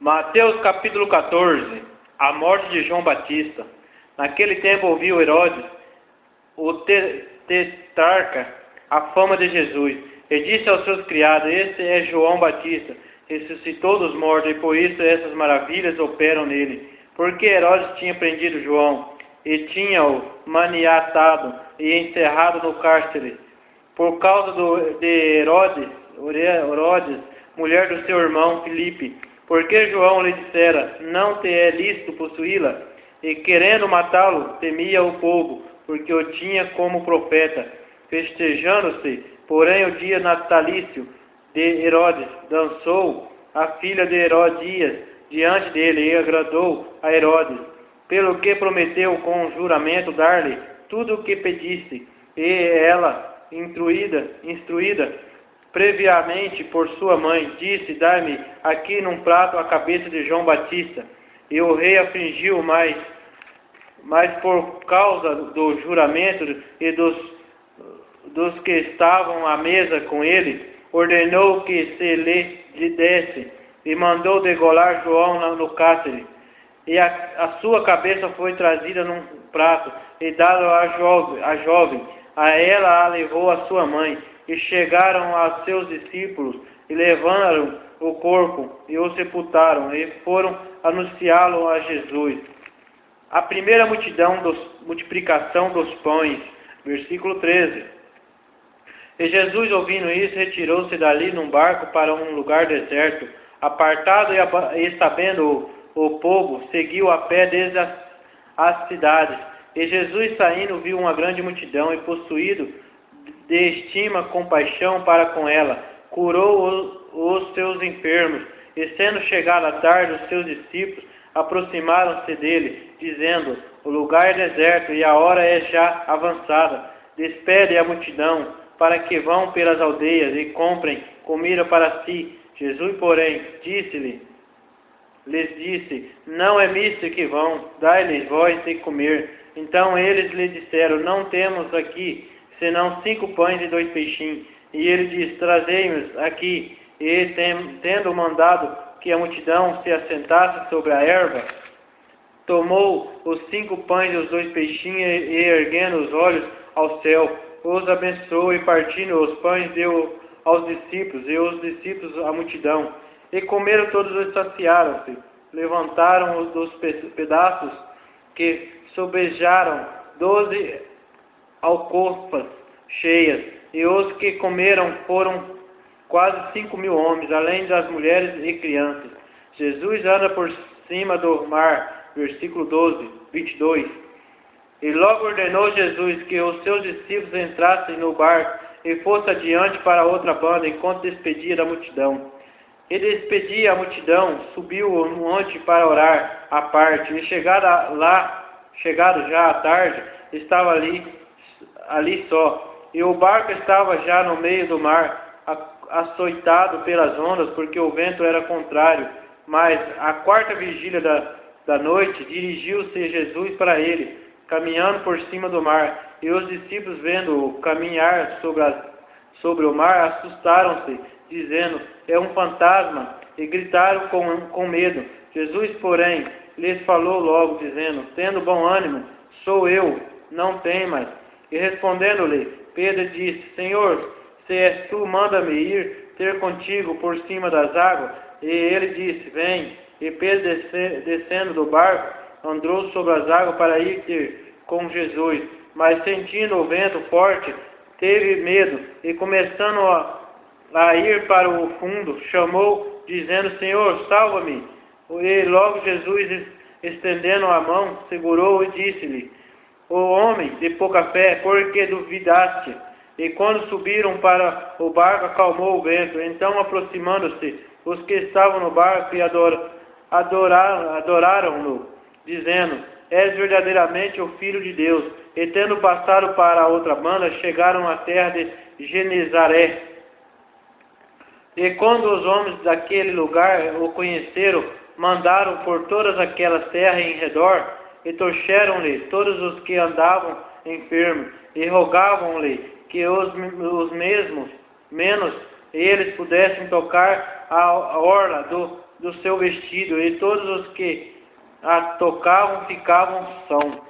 Mateus capítulo 14. A morte de João Batista. Naquele tempo ouviu Herodes, o tetrarca, a fama de Jesus, e disse aos seus criados: Este é João Batista, ressuscitou dos mortos, e por isso essas maravilhas operam nele. Porque Herodes tinha prendido João, e tinha-o maniatado e encerrado no cárcere, por causa de Herodes, mulher do seu irmão Filipe, porque João lhe dissera: Não te é lícito possuí-la, e querendo matá-lo, temia o povo, porque o tinha como profeta. Festejando-se, porém, o dia natalício de Herodes, dançou a filha de Herodias diante dele, e agradou a Herodes, pelo que prometeu com juramento dar-lhe tudo o que pedisse. E ela, instruída previamente por sua mãe, disse: Dai-me aqui num prato a cabeça de João Batista. E o rei afligiu mais por causa do juramento e dos que estavam à mesa com ele, ordenou que se lhe desse, e mandou degolar João no cárcere. E a sua cabeça foi trazida num prato e dada à jovem. A ela a levou a sua mãe. E chegaram a seus discípulos, e levaram o corpo, e o sepultaram, e foram anunciá-lo a Jesus. A primeira multiplicação dos pães, versículo 13. E Jesus, ouvindo isso, retirou-se dali num barco para um lugar deserto, apartado, e sabendo o povo, seguiu a pé desde as cidades. E Jesus, saindo, viu uma grande multidão, e possuído de estima compaixão para com ela, curou os seus enfermos. E sendo chegada a tarde, os seus discípulos aproximaram-se dele, dizendo: O lugar é deserto e a hora é já avançada. Despede a multidão, para que vão pelas aldeias e comprem comida para si. Jesus, porém, lhes disse: Não é misto que vão, dai-lhes vós de comer. Então eles lhe disseram: Não temos aqui senão 5 pães e 2 peixinhos. E ele disse: Trazei-os aqui. E tendo mandado que a multidão se assentasse sobre a erva, tomou os 5 pães e os 2 peixinhos, e erguendo os olhos ao céu, os abençoou, e partindo os pães deu aos discípulos, e os discípulos à multidão. E comeram todos e saciaram-se. Levantaram os dos pedaços que sobejaram 12 alcofas cheias, e os que comeram foram quase 5.000 homens, além das mulheres e crianças. Jesus anda por cima do mar, versículo 22. E logo ordenou Jesus que os seus discípulos entrassem no barco e fosse adiante para outra banda, enquanto despedia da multidão. E despedia a multidão, subiu ao monte para orar à parte, e chegado já à tarde, estava ali só. E o barco estava já no meio do mar, açoitado pelas ondas, porque o vento era contrário. Mas à 4ª vigília da noite, dirigiu-se Jesus para ele, caminhando por cima do mar. E os discípulos, vendo-o caminhar sobre o mar, assustaram-se, dizendo: É um fantasma, e gritaram com medo. Jesus, porém, lhes falou logo, dizendo: Tendo bom ânimo, sou eu, não temas. E respondendo-lhe, Pedro disse: Senhor, se és tu, manda-me ir ter contigo por cima das águas. E ele disse: Vem. E Pedro, descendo do barco, andou sobre as águas para ir ter com Jesus. Mas sentindo o vento forte, teve medo, e começando a ir para o fundo, chamou, dizendo: Senhor, salva-me. E logo Jesus, estendendo a mão, segurou e disse-lhe: O homem de pouca fé, por que duvidaste? E quando subiram para o barco, acalmou o vento. Então, aproximando-se, os que estavam no barco e adoraram-no, dizendo: És verdadeiramente o Filho de Deus. E tendo passado para a outra banda, chegaram à terra de Genezaré. E quando os homens daquele lugar o conheceram, mandaram por todas aquelas terras em redor, e trouxeram-lhe todos os que andavam enfermos, e rogavam-lhe que os menos eles pudessem tocar a orla do seu vestido, e todos os que a tocavam ficavam sãos.